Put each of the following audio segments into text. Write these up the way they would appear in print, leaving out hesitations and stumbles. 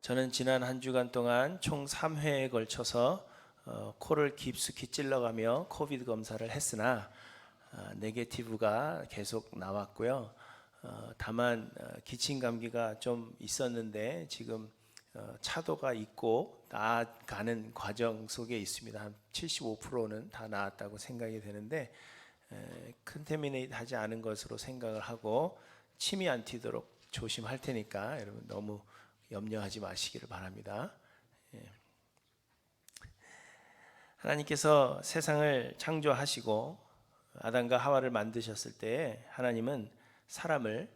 저는 지난 한 주간 동안 총 3회에 걸쳐서 코를 깊숙이 찔러가며 코비드 검사를 했으나 네게티브가 계속 나왔고요. 다만 기침 감기가 좀 있었는데 지금 차도가 있고 나아가는 과정 속에 있습니다. 한 75%는 다 나았다고 생각이 되는데 컨테미네이트 하지 않은 것으로 생각을 하고 침이 안 튀도록 조심할 테니까 여러분 너무 염려하지 마시기를 바랍니다. 하나님께서 세상을 창조하시고 아담과 하와를 만드셨을 때 하나님은 사람을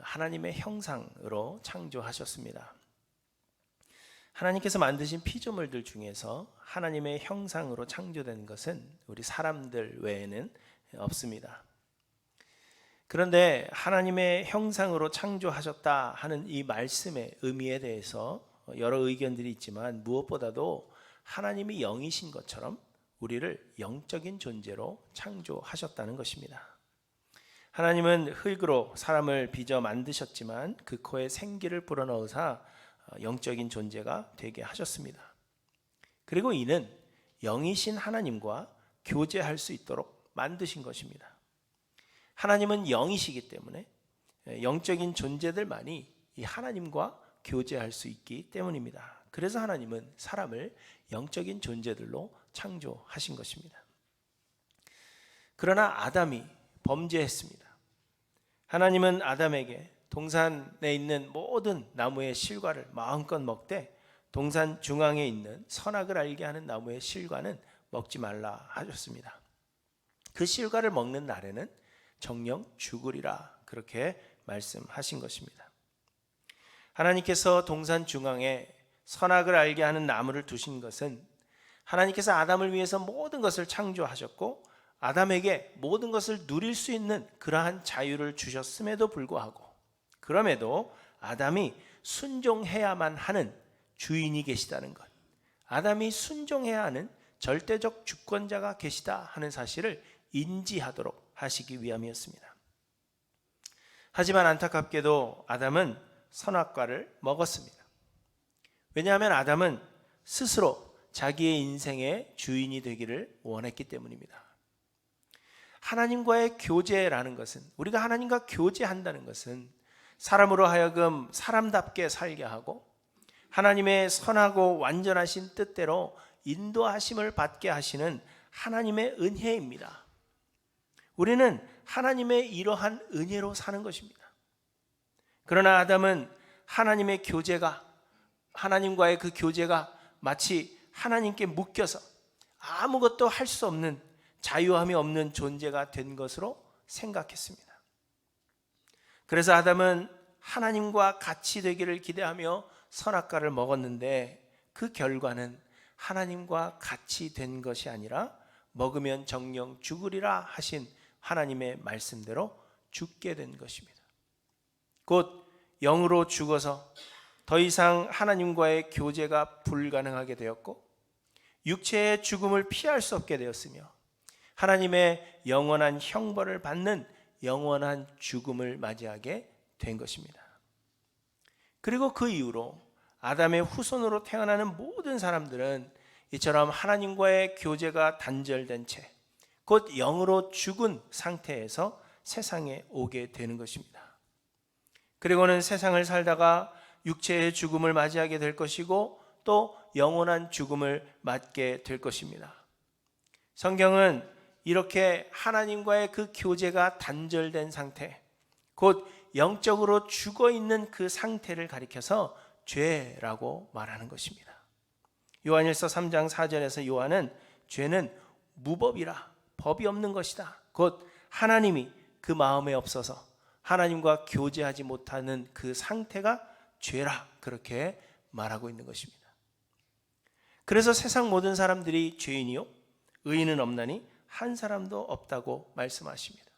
하나님의 형상으로 창조하셨습니다. 하나님께서 만드신 피조물들 중에서 하나님의 형상으로 창조된 것은 우리 사람들 외에는 없습니다. 그런데 하나님의 형상으로 창조하셨다 하는 이 말씀의 의미에 대해서 여러 의견들이 있지만 무엇보다도 하나님이 영이신 것처럼 우리를 영적인 존재로 창조하셨다는 것입니다. 하나님은 흙으로 사람을 빚어 만드셨지만 그 코에 생기를 불어넣으사 영적인 존재가 되게 하셨습니다. 그리고 이는 영이신 하나님과 교제할 수 있도록 만드신 것입니다. 하나님은 영이시기 때문에 영적인 존재들만이 이 하나님과 교제할 수 있기 때문입니다. 그래서 하나님은 사람을 영적인 존재들로 창조하신 것입니다. 그러나 아담이 범죄했습니다. 하나님은 아담에게 동산에 있는 모든 나무의 실과를 마음껏 먹되 동산 중앙에 있는 선악을 알게 하는 나무의 실과는 먹지 말라 하셨습니다. 그 실과를 먹는 날에는 정령 죽으리라 그렇게 말씀하신 것입니다. 하나님께서 동산 중앙에 선악을 알게 하는 나무를 두신 것은 하나님께서 아담을 위해서 모든 것을 창조하셨고 아담에게 모든 것을 누릴 수 있는 그러한 자유를 주셨음에도 불구하고 그럼에도 아담이 순종해야만 하는 주인이 계시다는 것, 아담이 순종해야 하는 절대적 주권자가 계시다 하는 사실을 인지하도록 하시기 위함이었습니다. 하지만 안타깝게도 아담은 선악과를 먹었습니다. 왜냐하면 아담은 스스로 자기의 인생의 주인이 되기를 원했기 때문입니다. 하나님과의 교제라는 것은, 우리가 하나님과 교제한다는 것은 사람으로 하여금 사람답게 살게 하고 하나님의 선하고 완전하신 뜻대로 인도하심을 받게 하시는 하나님의 은혜입니다. 우리는 하나님의 이러한 은혜로 사는 것입니다. 그러나 아담은 하나님의 교제가, 하나님과의 그 교제가 마치 하나님께 묶여서 아무것도 할 수 없는 자유함이 없는 존재가 된 것으로 생각했습니다. 그래서 아담은 하나님과 같이 되기를 기대하며 선악과를 먹었는데 그 결과는 하나님과 같이 된 것이 아니라 먹으면 정령 죽으리라 하신 하나님의 말씀대로 죽게 된 것입니다. 곧 영으로 죽어서 더 이상 하나님과의 교제가 불가능하게 되었고 육체의 죽음을 피할 수 없게 되었으며 하나님의 영원한 형벌을 받는 영원한 죽음을 맞이하게 된 것입니다. 그리고 그 이후로 아담의 후손으로 태어나는 모든 사람들은 이처럼 하나님과의 교제가 단절된 채 곧 영으로 죽은 상태에서 세상에 오게 되는 것입니다. 그리고는 세상을 살다가 육체의 죽음을 맞이하게 될 것이고 또 영원한 죽음을 맞게 될 것입니다. 성경은 이렇게 하나님과의 그 교제가 단절된 상태, 곧 영적으로 죽어있는 그 상태를 가리켜서 죄라고 말하는 것입니다. 요한일서 3장 4절에서 요한은 죄는 무법이라, 법이 없는 것이다. 곧 하나님이 그 마음에 없어서 하나님과 교제하지 못하는 그 상태가 죄라 그렇게 말하고 있는 것입니다. 그래서 세상 모든 사람들이 죄인이요 의인은 없나니 한 사람도 없다고 말씀하십니다.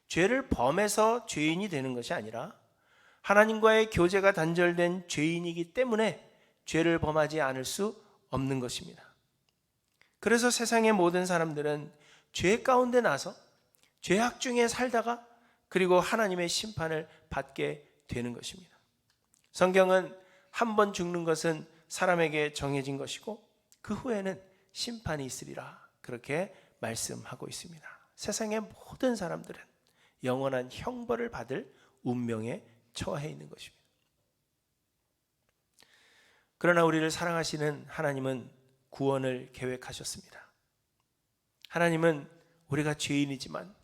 죄를 범해서 죄인이 되는 것이 아니라 하나님과의 교제가 단절된 죄인이기 때문에 죄를 범하지 않을 수 없는 것입니다. 그래서 세상의 모든 사람들은 죄 가운데 나서 죄악 중에 살다가 그리고 하나님의 심판을 받게 되는 것입니다. 성경은 한 번 죽는 것은 사람에게 정해진 것이고 그 후에는 심판이 있으리라, 그렇게 말씀하고 있습니다. 세상의 모든 사람들은 영원한 형벌을 받을 운명에 처해 있는 것입니다. 그러나 우리를 사랑하시는 하나님은 구원을 계획하셨습니다. 하나님은 우리가 죄인이지만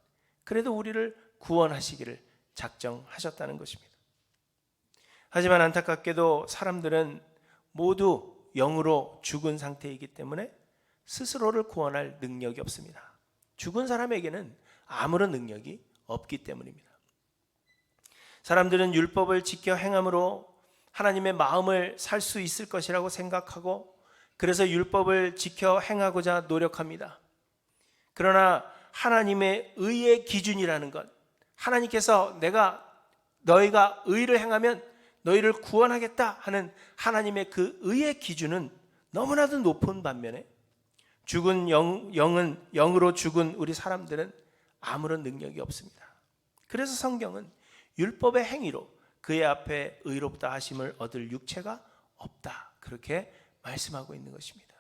그래도 우리를 구원하시기를 작정하셨다는 것입니다. 하지만 안타깝게도 사람들은 모두 영으로 죽은 상태이기 때문에 스스로를 구원할 능력이 없습니다. 죽은 사람에게는 아무런 능력이 없기 때문입니다. 사람들은 율법을 지켜 행함으로 하나님의 마음을 살 수 있을 것이라고 생각하고 그래서 율법을 지켜 행하고자 노력합니다. 그러나 하나님의 의의 기준이라는 것, 하나님께서 너희가 의를 행하면 너희를 구원하겠다 하는 하나님의 그 의의 기준은 너무나도 높은 반면에 죽은 영으로 죽은 우리 사람들은 아무런 능력이 없습니다. 그래서 성경은 율법의 행위로 그의 앞에 의롭다 하심을 얻을 육체가 없다, 그렇게 말씀하고 있는 것입니다.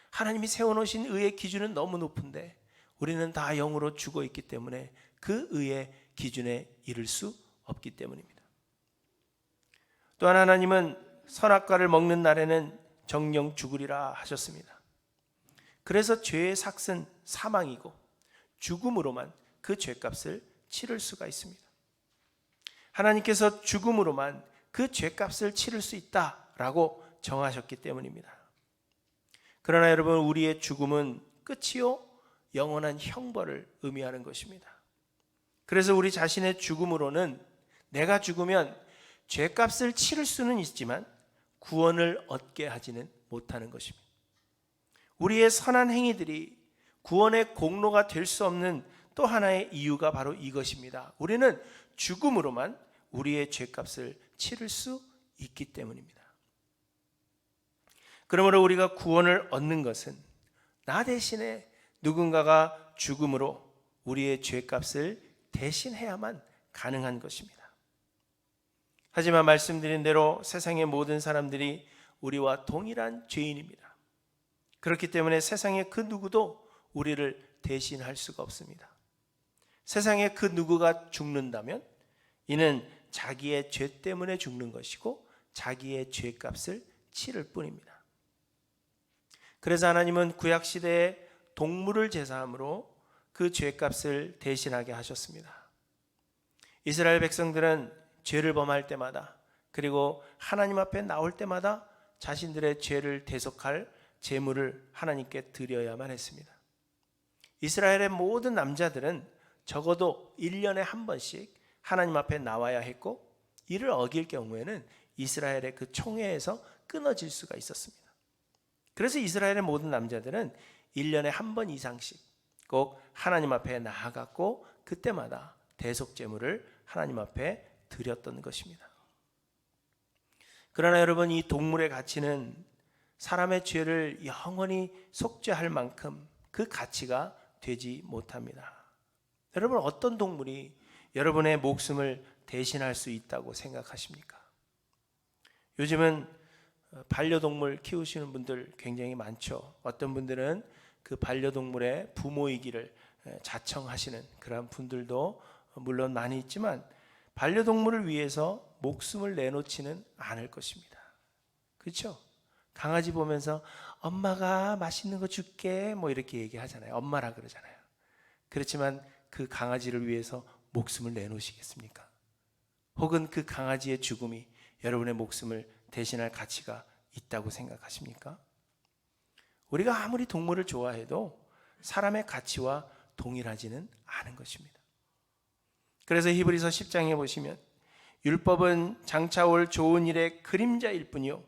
하나님이 세워놓으신 의의 기준은 너무 높은데 우리는 다 영으로 죽어 있기 때문에 그 의의 기준에 이를 수 없기 때문입니다. 또한 하나님은 선악과를 먹는 날에는 정령 죽으리라 하셨습니다. 그래서 죄의 삭은 사망이고 죽음으로만 그 죄값을 치를 수가 있습니다. 하나님께서 죽음으로만 그 죄값을 치를 수 있다라고 정하셨기 때문입니다. 그러나 여러분, 우리의 죽음은 끝이요 영원한 형벌을 의미하는 것입니다. 그래서 우리 자신의 죽음으로는 내가 죽으면 죄값을 치를 수는 있지만 구원을 얻게 하지는 못하는 것입니다. 우리의 선한 행위들이 구원의 공로가 될 수 없는 또 하나의 이유가 바로 이것입니다. 우리는 죽음으로만 우리의 죄값을 치를 수 있기 때문입니다. 그러므로 우리가 구원을 얻는 것은 나 대신에 누군가가 죽음으로 우리의 죄값을 대신해야만 가능한 것입니다. 하지만 말씀드린 대로 세상의 모든 사람들이 우리와 동일한 죄인입니다. 그렇기 때문에 세상의 그 누구도 우리를 대신할 수가 없습니다. 세상의 그 누구가 죽는다면 이는 자기의 죄 때문에 죽는 것이고 자기의 죄값을 치를 뿐입니다. 그래서 하나님은 구약시대에 동물을 제사함으로 그 죄값을 대신하게 하셨습니다. 이스라엘 백성들은 죄를 범할 때마다 그리고 하나님 앞에 나올 때마다 자신들의 죄를 대속할 제물을 하나님께 드려야만 했습니다. 이스라엘의 모든 남자들은 적어도 1년에 한 번씩 하나님 앞에 나와야 했고 이를 어길 경우에는 이스라엘의 그 총회에서 끊어질 수가 있었습니다. 그래서 이스라엘의 모든 남자들은 1년에 한 번 이상씩 꼭 하나님 앞에 나아갔고 그때마다 대속 제물을 하나님 앞에 드렸던 것입니다. 그러나 여러분, 이 동물의 가치는 사람의 죄를 영원히 속죄할 만큼 그 가치가 되지 못합니다. 여러분, 어떤 동물이 여러분의 목숨을 대신할 수 있다고 생각하십니까? 요즘은 반려동물 키우시는 분들 굉장히 많죠. 어떤 분들은 그 반려동물의 부모이기를 자청하시는 그런 분들도 물론 많이 있지만 반려동물을 위해서 목숨을 내놓지는 않을 것입니다. 그렇죠? 강아지 보면서 엄마가 맛있는 거 줄게 뭐 이렇게 얘기하잖아요. 엄마라 그러잖아요. 그렇지만 그 강아지를 위해서 목숨을 내놓으시겠습니까? 혹은 그 강아지의 죽음이 여러분의 목숨을 대신할 가치가 있다고 생각하십니까? 우리가 아무리 동물을 좋아해도 사람의 가치와 동일하지는 않은 것입니다. 그래서 히브리서 10장에 보시면 율법은 장차 올 좋은 일의 그림자일 뿐이요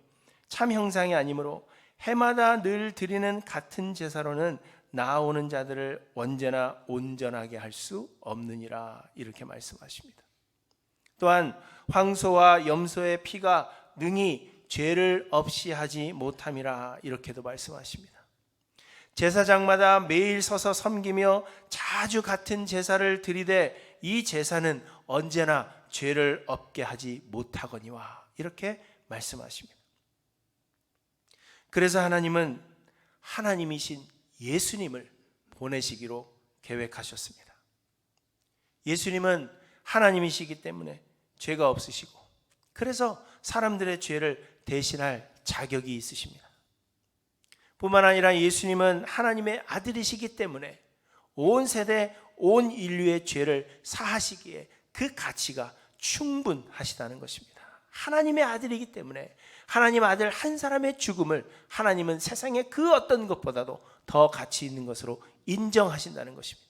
참 형상이 아니므로 해마다 늘 드리는 같은 제사로는 나아오는 자들을 언제나 온전하게 할 수 없느니라, 이렇게 말씀하십니다. 또한 황소와 염소의 피가 능히 죄를 없이 하지 못함이라, 이렇게도 말씀하십니다. 제사장마다 매일 서서 섬기며 자주 같은 제사를 드리되 이 제사는 언제나 죄를 없게 하지 못하거니와, 이렇게 말씀하십니다. 그래서 하나님은 하나님이신 예수님을 보내시기로 계획하셨습니다. 예수님은 하나님이시기 때문에 죄가 없으시고, 그래서 사람들의 죄를 대신할 자격이 있으십니다. 뿐만 아니라 예수님은 하나님의 아들이시기 때문에 온 세대, 온 인류의 죄를 사하시기에 그 가치가 충분하시다는 것입니다. 하나님의 아들이기 때문에 하나님 아들 한 사람의 죽음을 하나님은 세상의 그 어떤 것보다도 더 가치 있는 것으로 인정하신다는 것입니다.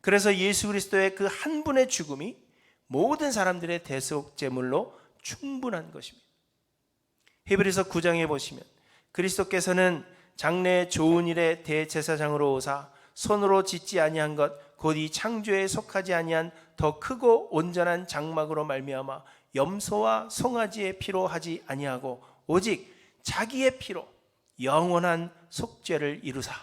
그래서 예수 그리스도의 그 한 분의 죽음이 모든 사람들의 대속 제물로 충분한 것입니다. 히브리서 9장에 보시면 그리스도께서는 장래의 좋은 일의 대제사장으로 오사 손으로 짓지 아니한 것 곧 이 창조에 속하지 아니한 더 크고 온전한 장막으로 말미암아 염소와 송아지의 피로 하지 아니하고 오직 자기의 피로 영원한 속죄를 이루사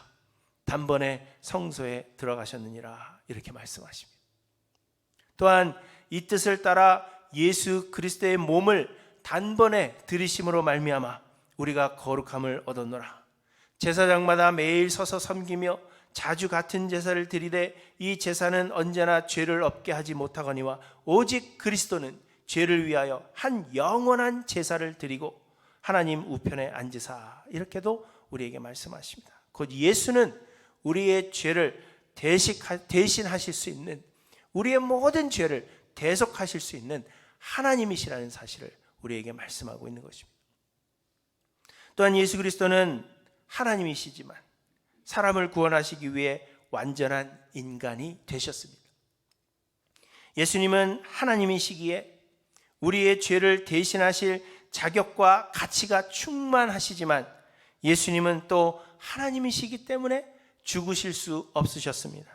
단번에 성소에 들어가셨느니라, 이렇게 말씀하십니다. 또한 이 뜻을 따라 예수 그리스도의 몸을 단번에 들이심으로 말미암아 우리가 거룩함을 얻었노라. 제사장마다 매일 서서 섬기며 자주 같은 제사를 드리되 이 제사는 언제나 죄를 없게 하지 못하거니와 오직 그리스도는 죄를 위하여 한 영원한 제사를 드리고 하나님 우편에 앉으사, 이렇게도 우리에게 말씀하십니다. 곧 예수는 우리의 죄를 대신하실 수 있는, 우리의 모든 죄를 대속하실 수 있는 하나님이시라는 사실을 우리에게 말씀하고 있는 것입니다. 또한 예수 그리스도는 하나님이시지만 사람을 구원하시기 위해 완전한 인간이 되셨습니다. 예수님은 하나님이시기에 우리의 죄를 대신하실 자격과 가치가 충만하시지만 예수님은 또 하나님이시기 때문에 죽으실 수 없으셨습니다.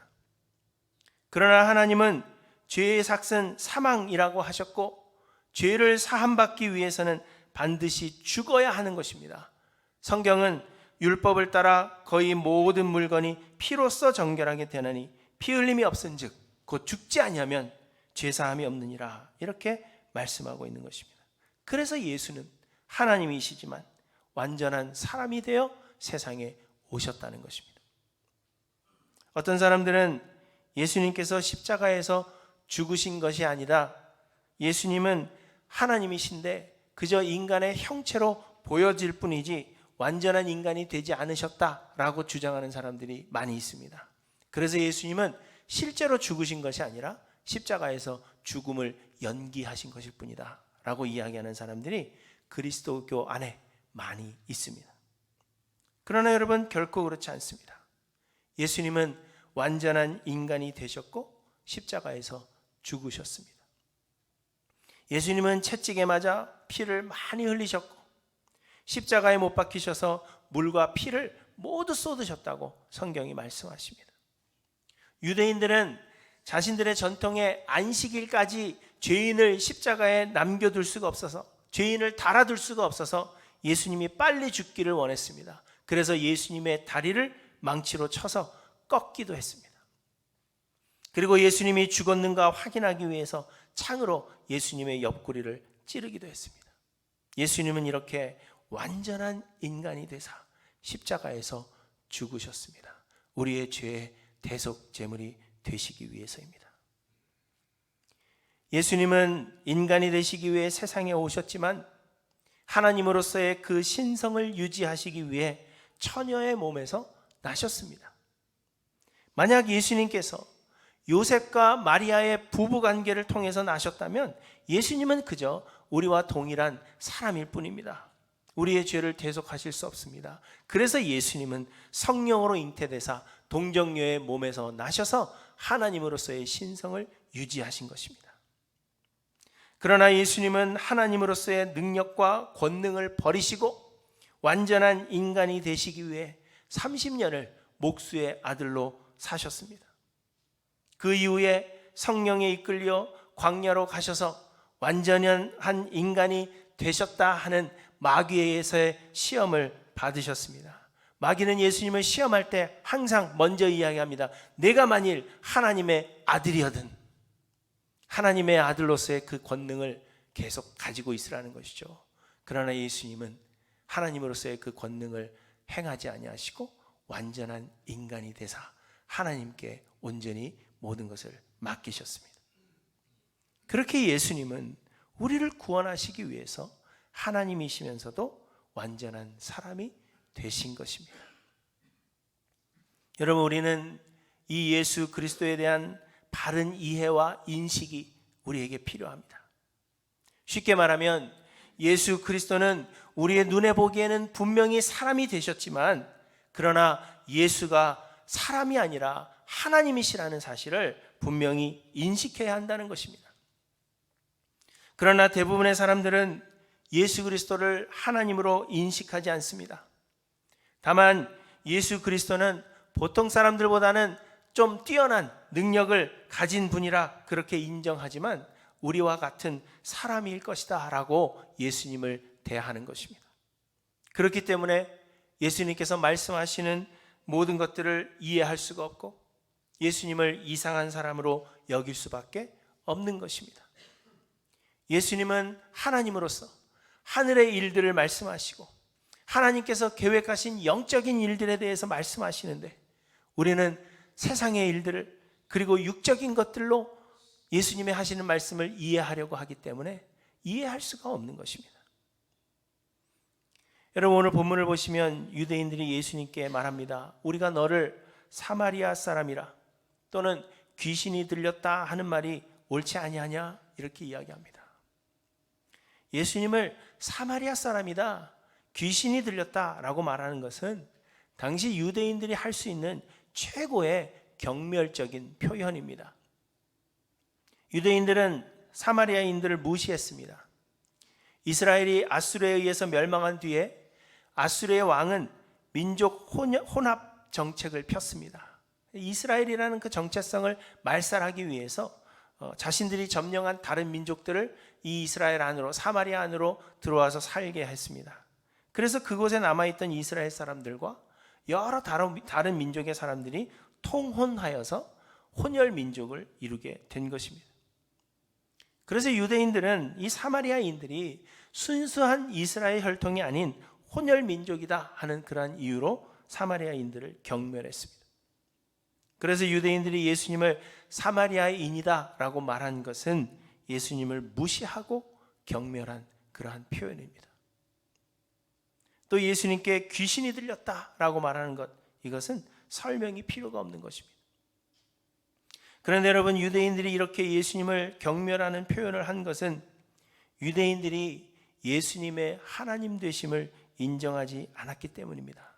그러나 하나님은 죄의 삭은 사망이라고 하셨고, 죄를 사함받기 위해서는 반드시 죽어야 하는 것입니다. 성경은 율법을 따라 거의 모든 물건이 피로써 정결하게 되나니 피 흘림이 없은즉 곧 죽지 아니하면 죄사함이 없느니라, 이렇게 말씀하고 있는 것입니다. 그래서 예수는 하나님이시지만 완전한 사람이 되어 세상에 오셨다는 것입니다. 어떤 사람들은 예수님께서 십자가에서 죽으신 것이 아니라 예수님은 하나님이신데 그저 인간의 형체로 보여질 뿐이지 완전한 인간이 되지 않으셨다라고 주장하는 사람들이 많이 있습니다. 그래서 예수님은 실제로 죽으신 것이 아니라 십자가에서 죽음을 연기하신 것일 뿐이다 라고 이야기하는 사람들이 그리스도교 안에 많이 있습니다. 그러나 여러분, 결코 그렇지 않습니다. 예수님은 완전한 인간이 되셨고 십자가에서 죽으셨습니다. 예수님은 채찍에 맞아 피를 많이 흘리셨고 십자가에 못 박히셔서 물과 피를 모두 쏟으셨다고 성경이 말씀하십니다. 유대인들은 자신들의 전통의 안식일까지 죄인을 십자가에 남겨둘 수가 없어서, 죄인을 달아둘 수가 없어서 예수님이 빨리 죽기를 원했습니다. 그래서 예수님의 다리를 망치로 쳐서 꺾기도 했습니다. 그리고 예수님이 죽었는가 확인하기 위해서 창으로 예수님의 옆구리를 찌르기도 했습니다. 예수님은 이렇게 완전한 인간이 되사 십자가에서 죽으셨습니다. 우리의 죄의 대속 제물이 되시기 위해서입니다. 예수님은 인간이 되시기 위해 세상에 오셨지만 하나님으로서의 그 신성을 유지하시기 위해 처녀의 몸에서 나셨습니다. 만약 예수님께서 요셉과 마리아의 부부관계를 통해서 나셨다면 예수님은 그저 우리와 동일한 사람일 뿐입니다. 우리의 죄를 대속하실 수 없습니다. 그래서 예수님은 성령으로 잉태되사 동정녀의 몸에서 나셔서 하나님으로서의 신성을 유지하신 것입니다. 그러나 예수님은 하나님으로서의 능력과 권능을 버리시고 완전한 인간이 되시기 위해 30년을 목수의 아들로 사셨습니다. 그 이후에 성령에 이끌려 광야로 가셔서 완전한 인간이 되셨다 하는 마귀에게서의 시험을 받으셨습니다. 마귀는 예수님을 시험할 때 항상 먼저 이야기합니다. 내가 만일 하나님의 아들이거든, 하나님의 아들로서의 그 권능을 계속 가지고 있으라는 것이죠. 그러나 예수님은 하나님으로서의 그 권능을 행하지 아니하시고 완전한 인간이 되사 하나님께 온전히 모든 것을 맡기셨습니다. 그렇게 예수님은 우리를 구원하시기 위해서 하나님이시면서도 완전한 사람이 되신 것입니다. 여러분, 우리는 이 예수 그리스도에 대한 바른 이해와 인식이 우리에게 필요합니다. 쉽게 말하면 예수 그리스도는 우리의 눈에 보기에는 분명히 사람이 되셨지만, 그러나 예수가 사람이 아니라 하나님이시라는 사실을 분명히 인식해야 한다는 것입니다. 그러나 대부분의 사람들은 예수 그리스도를 하나님으로 인식하지 않습니다. 다만 예수 그리스도는 보통 사람들보다는 좀 뛰어난 능력을 가진 분이라 그렇게 인정하지만 우리와 같은 사람일 것이다 라고 예수님을 대하는 것입니다. 그렇기 때문에 예수님께서 말씀하시는 모든 것들을 이해할 수가 없고 예수님을 이상한 사람으로 여길 수밖에 없는 것입니다. 예수님은 하나님으로서 하늘의 일들을 말씀하시고 하나님께서 계획하신 영적인 일들에 대해서 말씀하시는데, 우리는 세상의 일들을 그리고 육적인 것들로 예수님의 하시는 말씀을 이해하려고 하기 때문에 이해할 수가 없는 것입니다. 여러분, 오늘 본문을 보시면 유대인들이 예수님께 말합니다. 우리가 너를 사마리아 사람이라 또는 귀신이 들렸다 하는 말이 옳지 아니하냐, 이렇게 이야기합니다. 예수님을 사마리아 사람이다, 귀신이 들렸다라고 말하는 것은 당시 유대인들이 할 수 있는 최고의 경멸적인 표현입니다. 유대인들은 사마리아인들을 무시했습니다. 이스라엘이 아수르에 의해서 멸망한 뒤에 아수르의 왕은 민족 혼합 정책을 폈습니다. 이스라엘이라는 그 정체성을 말살하기 위해서 자신들이 점령한 다른 민족들을 이 이스라엘 안으로, 사마리아 안으로 들어와서 살게 했습니다. 그래서 그곳에 남아있던 이스라엘 사람들과 여러 다른 민족의 사람들이 통혼하여서 혼혈 민족을 이루게 된 것입니다. 그래서 유대인들은 이 사마리아인들이 순수한 이스라엘 혈통이 아닌 혼혈 민족이다 하는 그러한 이유로 사마리아인들을 경멸했습니다. 그래서 유대인들이 예수님을 사마리아인이다 라고 말한 것은 예수님을 무시하고 경멸한 그러한 표현입니다. 또 예수님께 귀신이 들렸다 라고 말하는 것, 이것은 설명이 필요가 없는 것입니다. 그런데 여러분, 유대인들이 이렇게 예수님을 경멸하는 표현을 한 것은 유대인들이 예수님의 하나님 되심을 인정하지 않았기 때문입니다.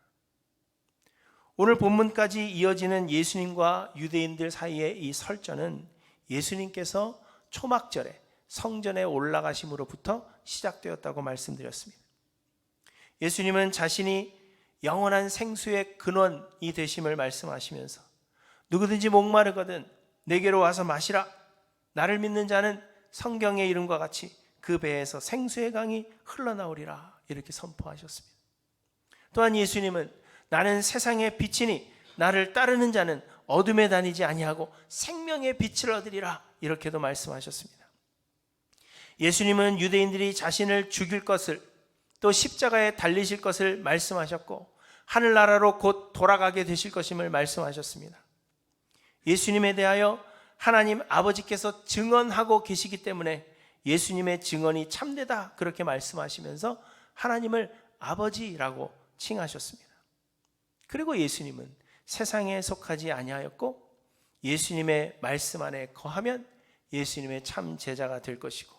오늘 본문까지 이어지는 예수님과 유대인들 사이의 이 설전은 예수님께서 초막절에 성전에 올라가심으로부터 시작되었다고 말씀드렸습니다. 예수님은 자신이 영원한 생수의 근원이 되심을 말씀하시면서 누구든지 목마르거든 내게로 와서 마시라. 나를 믿는 자는 성경의 이름과 같이 그 배에서 생수의 강이 흘러나오리라, 이렇게 선포하셨습니다. 또한 예수님은 나는 세상의 빛이니 나를 따르는 자는 어둠에 다니지 아니하고 생명의 빛을 얻으리라, 이렇게도 말씀하셨습니다. 예수님은 유대인들이 자신을 죽일 것을, 또 십자가에 달리실 것을 말씀하셨고 하늘나라로 곧 돌아가게 되실 것임을 말씀하셨습니다. 예수님에 대하여 하나님 아버지께서 증언하고 계시기 때문에 예수님의 증언이 참되다, 그렇게 말씀하시면서 하나님을 아버지라고 칭하셨습니다. 그리고 예수님은 세상에 속하지 아니하였고 예수님의 말씀 안에 거하면 예수님의 참 제자가 될 것이고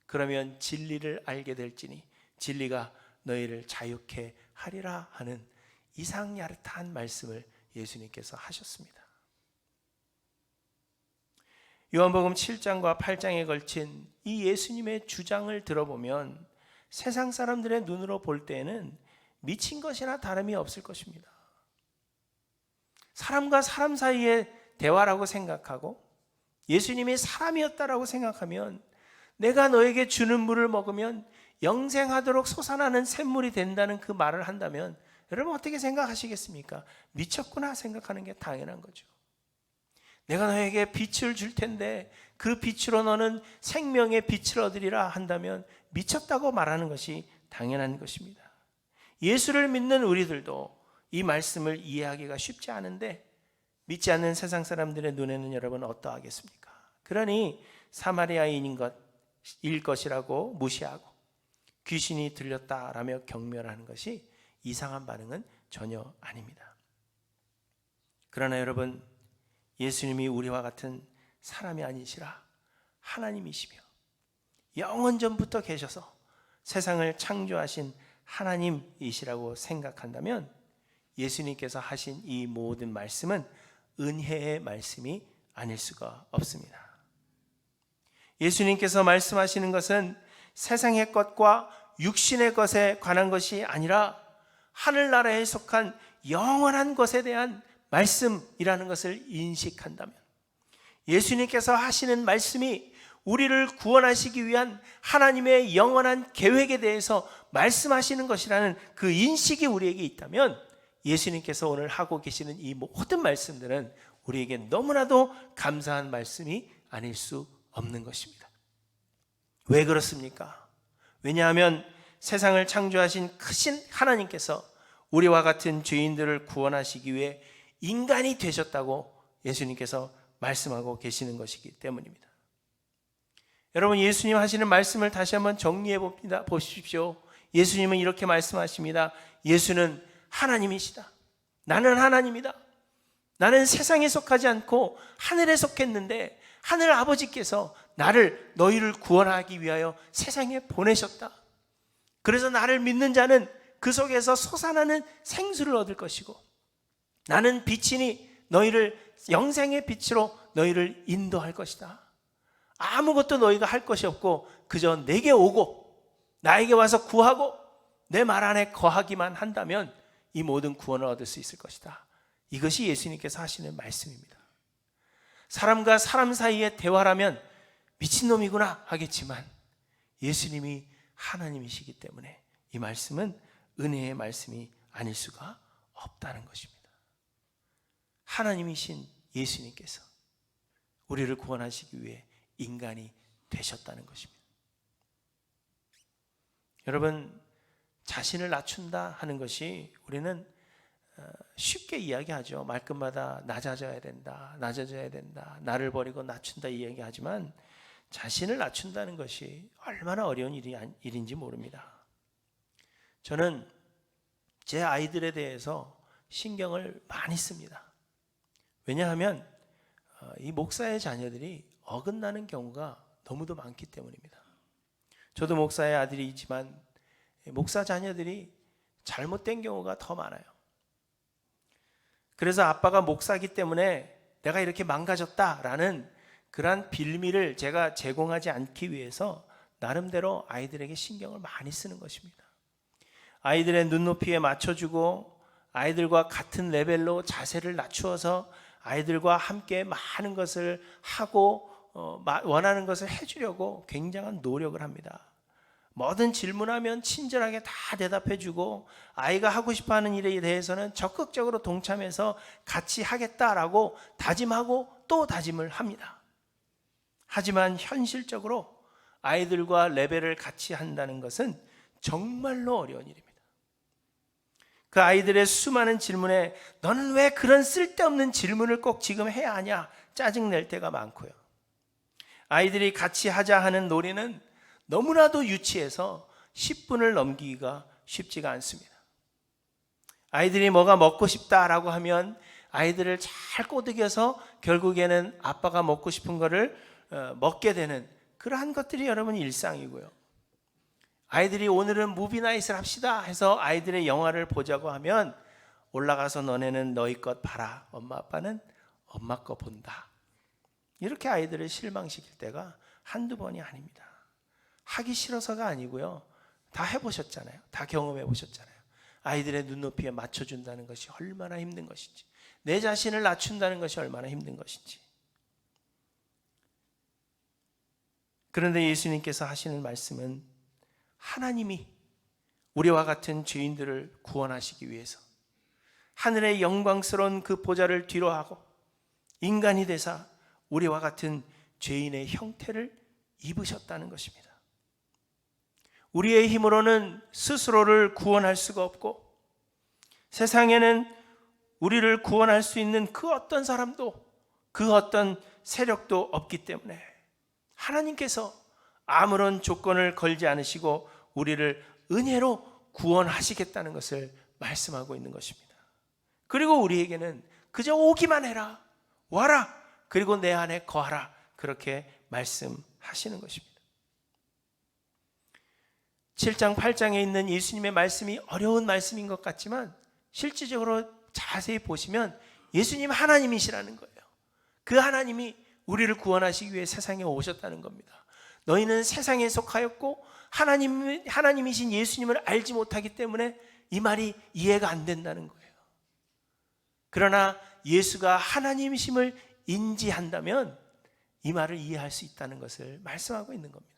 그러면 진리를 알게 될지니 진리가 너희를 자유케 하리라 하는 이상야릇한 말씀을 예수님께서 하셨습니다. 요한복음 7장과 8장에 걸친 이 예수님의 주장을 들어보면 세상 사람들의 눈으로 볼 때에는 미친 것이나 다름이 없을 것입니다. 사람과 사람 사이의 대화라고 생각하고 예수님이 사람이었다라고 생각하면 내가 너에게 주는 물을 먹으면 영생하도록 솟아나는 샘물이 된다는 그 말을 한다면 여러분 어떻게 생각하시겠습니까? 미쳤구나 생각하는 게 당연한 거죠. 내가 너에게 빛을 줄 텐데 그 빛으로 너는 생명의 빛을 얻으리라 한다면 미쳤다고 말하는 것이 당연한 것입니다. 예수를 믿는 우리들도 이 말씀을 이해하기가 쉽지 않은데 믿지 않는 세상 사람들의 눈에는 여러분 어떠하겠습니까? 그러니 사마리아인인 것일 것이라고 무시하고 귀신이 들렸다라며 경멸하는 것이 이상한 반응은 전혀 아닙니다. 그러나 여러분, 예수님이 우리와 같은 사람이 아니시라 하나님이시며 영원 전부터 계셔서 세상을 창조하신 하나님이시라고 생각한다면 예수님께서 하신 이 모든 말씀은 은혜의 말씀이 아닐 수가 없습니다. 예수님께서 말씀하시는 것은 세상의 것과 육신의 것에 관한 것이 아니라 하늘나라에 속한 영원한 것에 대한 말씀이라는 것을 인식한다면, 예수님께서 하시는 말씀이 우리를 구원하시기 위한 하나님의 영원한 계획에 대해서 말씀하시는 것이라는 그 인식이 우리에게 있다면, 예수님께서 오늘 하고 계시는 이 모든 말씀들은 우리에게 너무나도 감사한 말씀이 아닐 수 없는 것입니다. 왜 그렇습니까? 왜냐하면 세상을 창조하신 크신 하나님께서 우리와 같은 죄인들을 구원하시기 위해 인간이 되셨다고 예수님께서 말씀하고 계시는 것이기 때문입니다. 여러분, 예수님 하시는 말씀을 다시 한번 정리해 봅니다. 보십시오. 예수님은 이렇게 말씀하십니다. 예수는 하나님이시다. 나는 하나님이다. 나는 세상에 속하지 않고 하늘에 속했는데 하늘 아버지께서 너희를 구원하기 위하여 세상에 보내셨다. 그래서 나를 믿는 자는 그 속에서 솟아나는 생수를 얻을 것이고, 나는 빛이니 너희를 영생의 빛으로 너희를 인도할 것이다. 아무것도 너희가 할 것이 없고 그저 내게 오고 나에게 와서 구하고 내 말 안에 거하기만 한다면 이 모든 구원을 얻을 수 있을 것이다. 이것이 예수님께서 하시는 말씀입니다. 사람과 사람 사이의 대화라면 미친놈이구나 하겠지만 예수님이 하나님이시기 때문에 이 말씀은 은혜의 말씀이 아닐 수가 없다는 것입니다. 하나님이신 예수님께서 우리를 구원하시기 위해 인간이 되셨다는 것입니다. 여러분, 자신을 낮춘다 하는 것이 우리는 쉽게 이야기하죠. 말끝마다 낮아져야 된다, 낮아져야 된다, 나를 버리고 낮춘다 이야기하지만 자신을 낮춘다는 것이 얼마나 어려운 일인지 모릅니다. 저는 제 아이들에 대해서 신경을 많이 씁니다. 왜냐하면 이 목사의 자녀들이 어긋나는 경우가 너무도 많기 때문입니다. 저도 목사의 아들이지만 목사 자녀들이 잘못된 경우가 더 많아요. 그래서 아빠가 목사이기 때문에 내가 이렇게 망가졌다라는 그러한 빌미를 제가 제공하지 않기 위해서 나름대로 아이들에게 신경을 많이 쓰는 것입니다. 아이들의 눈높이에 맞춰주고 아이들과 같은 레벨로 자세를 낮추어서 아이들과 함께 많은 것을 하고 원하는 것을 해주려고 굉장한 노력을 합니다. 뭐든 질문하면 친절하게 다 대답해주고 아이가 하고 싶어하는 일에 대해서는 적극적으로 동참해서 같이 하겠다라고 다짐하고 또 다짐을 합니다. 하지만 현실적으로 아이들과 레벨을 같이 한다는 것은 정말로 어려운 일입니다. 그 아이들의 수많은 질문에 너는 왜 그런 쓸데없는 질문을 꼭 지금 해야 하냐 짜증낼 때가 많고요. 아이들이 같이 하자 하는 놀이는 너무나도 유치해서 10분을 넘기기가 쉽지가 않습니다. 아이들이 뭐가 먹고 싶다라고 하면 아이들을 잘 꼬드겨서 결국에는 아빠가 먹고 싶은 거를 먹게 되는 그러한 것들이 여러분 일상이고요. 아이들이 오늘은 무비나잇을 합시다 해서 아이들의 영화를 보자고 하면 올라가서 너네는 너희 것 봐라, 엄마 아빠는 엄마 거 본다. 이렇게 아이들을 실망시킬 때가 한두 번이 아닙니다. 하기 싫어서가 아니고요. 다 해보셨잖아요. 다 경험해 보셨잖아요. 아이들의 눈높이에 맞춰준다는 것이 얼마나 힘든 것인지, 내 자신을 낮춘다는 것이 얼마나 힘든 것인지. 그런데 예수님께서 하시는 말씀은 하나님이 우리와 같은 죄인들을 구원하시기 위해서 하늘의 영광스러운 그 보좌를 뒤로하고 인간이 되사 우리와 같은 죄인의 형태를 입으셨다는 것입니다. 우리의 힘으로는 스스로를 구원할 수가 없고, 세상에는 우리를 구원할 수 있는 그 어떤 사람도, 그 어떤 세력도 없기 때문에 하나님께서 아무런 조건을 걸지 않으시고 우리를 은혜로 구원하시겠다는 것을 말씀하고 있는 것입니다. 그리고 우리에게는 그저 오기만 해라, 와라, 그리고 내 안에 거하라, 그렇게 말씀하시는 것입니다. 7장 8장에 있는 예수님의 말씀이 어려운 말씀인 것 같지만 실질적으로 자세히 보시면 예수님 하나님이시라는 거예요. 그 하나님이 우리를 구원하시기 위해 세상에 오셨다는 겁니다. 너희는 세상에 속하였고 하나님이신 예수님을 알지 못하기 때문에 이 말이 이해가 안 된다는 거예요. 그러나 예수가 하나님이심을 인지한다면 이 말을 이해할 수 있다는 것을 말씀하고 있는 겁니다.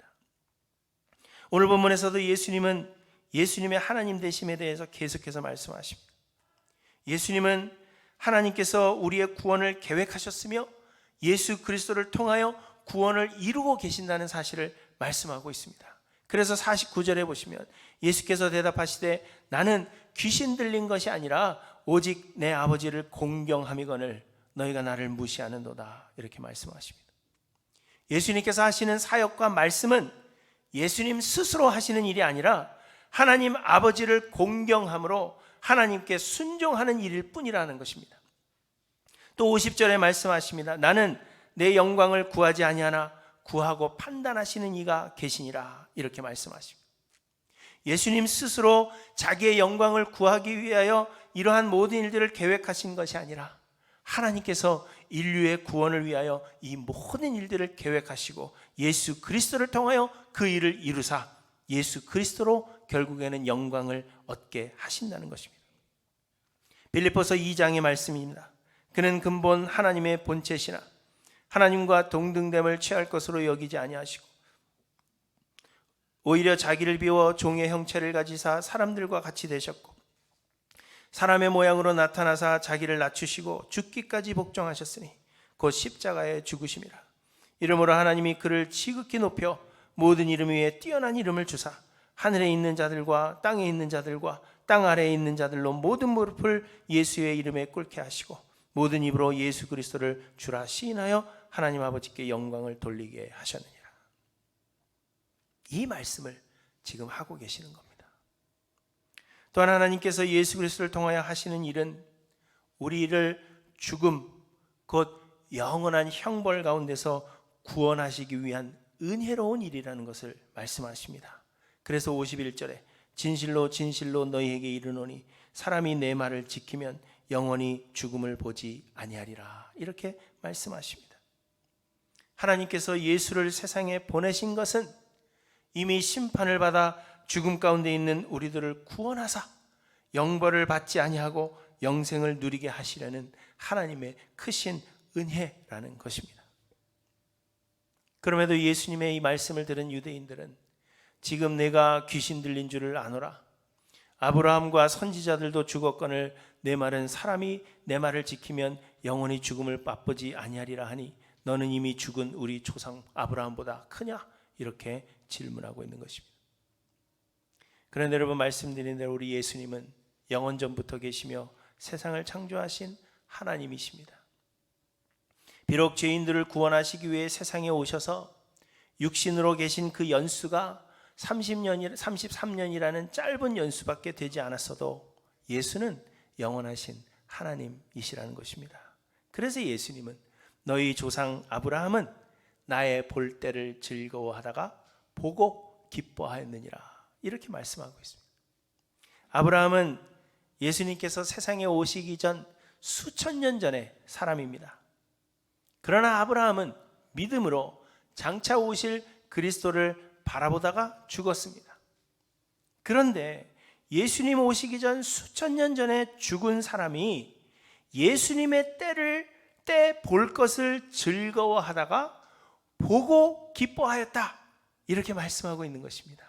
오늘 본문에서도 예수님은 예수님의 하나님 되심에 대해서 계속해서 말씀하십니다. 예수님은 하나님께서 우리의 구원을 계획하셨으며 예수 그리스도를 통하여 구원을 이루고 계신다는 사실을 말씀하고 있습니다. 그래서 49절에 보시면 예수께서 대답하시되 나는 귀신 들린 것이 아니라 오직 내 아버지를 공경함이거늘 너희가 나를 무시하는도다, 이렇게 말씀하십니다. 예수님께서 하시는 사역과 말씀은 예수님 스스로 하시는 일이 아니라 하나님 아버지를 공경함으로 하나님께 순종하는 일일 뿐이라는 것입니다. 또 50절에 말씀하십니다. 나는 내 영광을 구하지 아니하나 구하고 판단하시는 이가 계시니라, 이렇게 말씀하십니다. 예수님 스스로 자기의 영광을 구하기 위하여 이러한 모든 일들을 계획하신 것이 아니라 하나님께서 인류의 구원을 위하여 이 모든 일들을 계획하시고 예수 그리스도를 통하여 그 일을 이루사 예수 그리스도로 결국에는 영광을 얻게 하신다는 것입니다. 빌립보서 2장의 말씀입니다. 그는 근본 하나님의 본체시나 하나님과 동등됨을 취할 것으로 여기지 아니하시고 오히려 자기를 비워 종의 형체를 가지사 사람들과 같이 되셨고 사람의 모양으로 나타나사 자기를 낮추시고 죽기까지 복종하셨으니 곧 십자가에 죽으심이라. 이러므로 하나님이 그를 지극히 높여 모든 이름 위에 뛰어난 이름을 주사 하늘에 있는 자들과 땅에 있는 자들과 땅 아래에 있는 자들로 모든 무릎을 예수의 이름에 꿇게 하시고 모든 입으로 예수 그리스도를 주라 시인하여 하나님 아버지께 영광을 돌리게 하셨느니라. 이 말씀을 지금 하고 계시는 겁니다. 또한 하나님께서 예수 그리스도를 통하여 하시는 일은 우리를 죽음 곧 영원한 형벌 가운데서 구원하시기 위한 은혜로운 일이라는 것을 말씀하십니다. 그래서 51절에 진실로 진실로 너희에게 이르노니 사람이 내 말을 지키면 영원히 죽음을 보지 아니하리라, 이렇게 말씀하십니다. 하나님께서 예수를 세상에 보내신 것은 이미 심판을 받아 죽음 가운데 있는 우리들을 구원하사 영벌을 받지 아니하고 영생을 누리게 하시려는 하나님의 크신 은혜라는 것입니다. 그럼에도 예수님의 이 말씀을 들은 유대인들은 지금 내가 귀신 들린 줄을 아노라. 아브라함과 선지자들도 죽었거늘 내 말은 사람이 내 말을 지키면 영원히 죽음을 맛보지 아니하리라 하니 너는 이미 죽은 우리 조상 아브라함보다 크냐? 이렇게 질문하고 있는 것입니다. 그런데 여러분, 말씀드린 대로 우리 예수님은 영원전부터 계시며 세상을 창조하신 하나님이십니다. 비록 죄인들을 구원하시기 위해 세상에 오셔서 육신으로 계신 그 연수가 33년이라는 짧은 연수밖에 되지 않았어도 예수는 영원하신 하나님이시라는 것입니다. 그래서 예수님은 너희 조상 아브라함은 나의 볼 때를 즐거워하다가 보고 기뻐하였느니라, 이렇게 말씀하고 있습니다. 아브라함은 예수님께서 세상에 오시기 전 수천 년 전의 사람입니다. 그러나 아브라함은 믿음으로 장차 오실 그리스도를 바라보다가 죽었습니다. 그런데 예수님 오시기 전 수천 년 전에 죽은 사람이 예수님의 때 볼 것을 즐거워하다가 보고 기뻐하였다, 이렇게 말씀하고 있는 것입니다.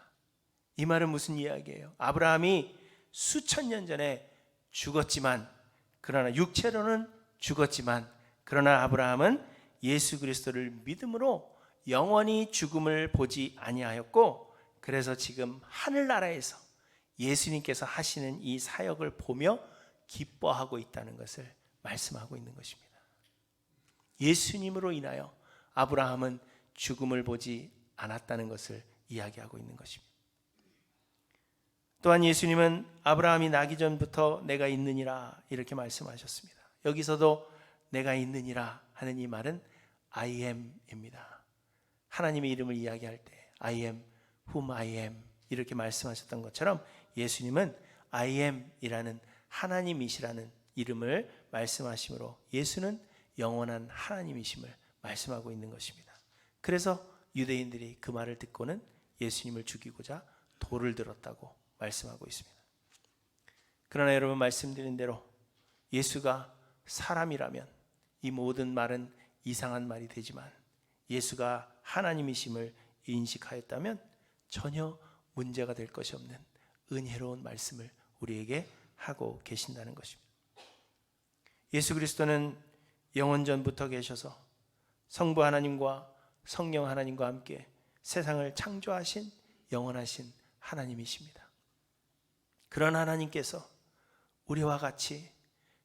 이 말은 무슨 이야기예요? 아브라함이 수천 년 전에 죽었지만, 그러나 육체로는 죽었지만, 그러나 아브라함은 예수 그리스도를 믿음으로 영원히 죽음을 보지 아니하였고 그래서 지금 하늘나라에서 예수님께서 하시는 이 사역을 보며 기뻐하고 있다는 것을 말씀하고 있는 것입니다. 예수님으로 인하여 아브라함은 죽음을 보지 않았다는 것을 이야기하고 있는 것입니다. 또한 예수님은 아브라함이 나기 전부터 내가 있느니라 이렇게 말씀하셨습니다. 여기서도 내가 있느니라 하는 이 말은 I am입니다. 하나님의 이름을 이야기할 때 I am whom I am 이렇게 말씀하셨던 것처럼 예수님은 I am이라는 하나님이시라는 이름을 말씀하심으로 예수는 영원한 하나님이심을 말씀하고 있는 것입니다. 그래서 유대인들이 그 말을 듣고는 예수님을 죽이고자 돌을 들었다고 말씀하고 있습니다. 그러나 여러분, 말씀드린 대로 예수가 사람이라면 이 모든 말은 이상한 말이 되지만 예수가 하나님이심을 인식하였다면 전혀 문제가 될 것이 없는 은혜로운 말씀을 우리에게 하고 계신다는 것입니다. 예수 그리스도는 영원전부터 계셔서 성부 하나님과 성령 하나님과 함께 세상을 창조하신 영원하신 하나님이십니다. 그런 하나님께서 우리와 같이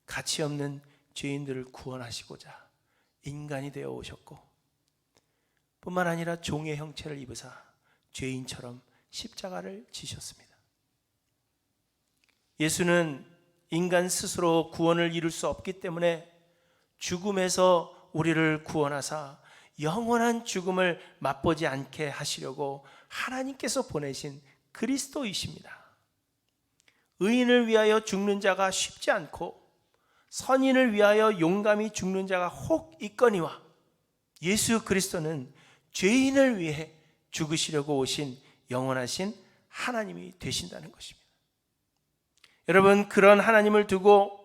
가치 없는 죄인들을 구원하시고자 인간이 되어 오셨고, 뿐만 아니라 종의 형체를 입으사 죄인처럼 십자가를 지셨습니다. 예수는 인간 스스로 구원을 이룰 수 없기 때문에 죽음에서 우리를 구원하사 영원한 죽음을 맛보지 않게 하시려고 하나님께서 보내신 그리스도이십니다. 의인을 위하여 죽는 자가 쉽지 않고 선인을 위하여 용감히 죽는 자가 혹 있거니와 예수 그리스도는 죄인을 위해 죽으시려고 오신 영원하신 하나님이 되신다는 것입니다. 여러분, 그런 하나님을 두고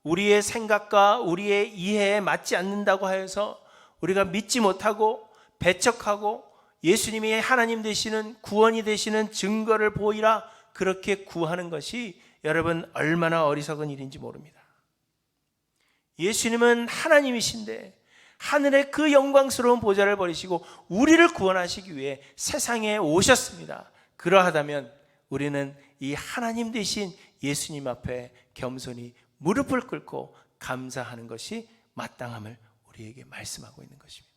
우리의 생각과 우리의 이해에 맞지 않는다고 하여서 우리가 믿지 못하고 배척하고 예수님이 하나님 되시는, 구원이 되시는 증거를 보이라 그렇게 구하는 것이 여러분 얼마나 어리석은 일인지 모릅니다. 예수님은 하나님이신데 하늘의 그 영광스러운 보좌를 버리시고 우리를 구원하시기 위해 세상에 오셨습니다. 그러하다면 우리는 이 하나님 되신 예수님 앞에 겸손히 무릎을 꿇고 감사하는 것이 마땅함을 우리에게 말씀하고 있는 것입니다.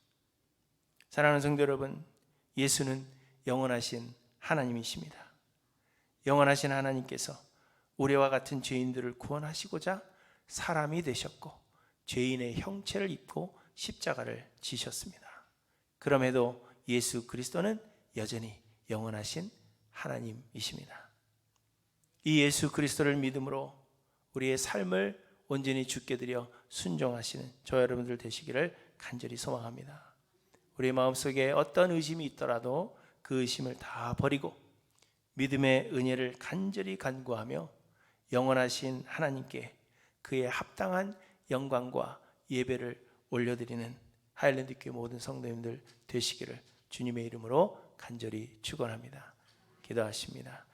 사랑하는 성도 여러분, 예수는 영원하신 하나님이십니다. 영원하신 하나님께서 우리와 같은 죄인들을 구원하시고자 사람이 되셨고 죄인의 형체를 입고 십자가를 지셨습니다. 그럼에도 예수 그리스도는 여전히 영원하신 하나님이십니다. 이 예수 그리스도를 믿음으로 우리의 삶을 온전히 주께 드려 순종하시는 저 여러분들 되시기를 간절히 소망합니다. 우리의 마음속에 어떤 의심이 있더라도 그 의심을 다 버리고 믿음의 은혜를 간절히 간구하며 영원하신 하나님께 그의 합당한 영광과 예배를 올려드리는 하일랜드 교회 모든 성도님들 되시기를 주님의 이름으로 간절히 축원합니다. 기도하십니다.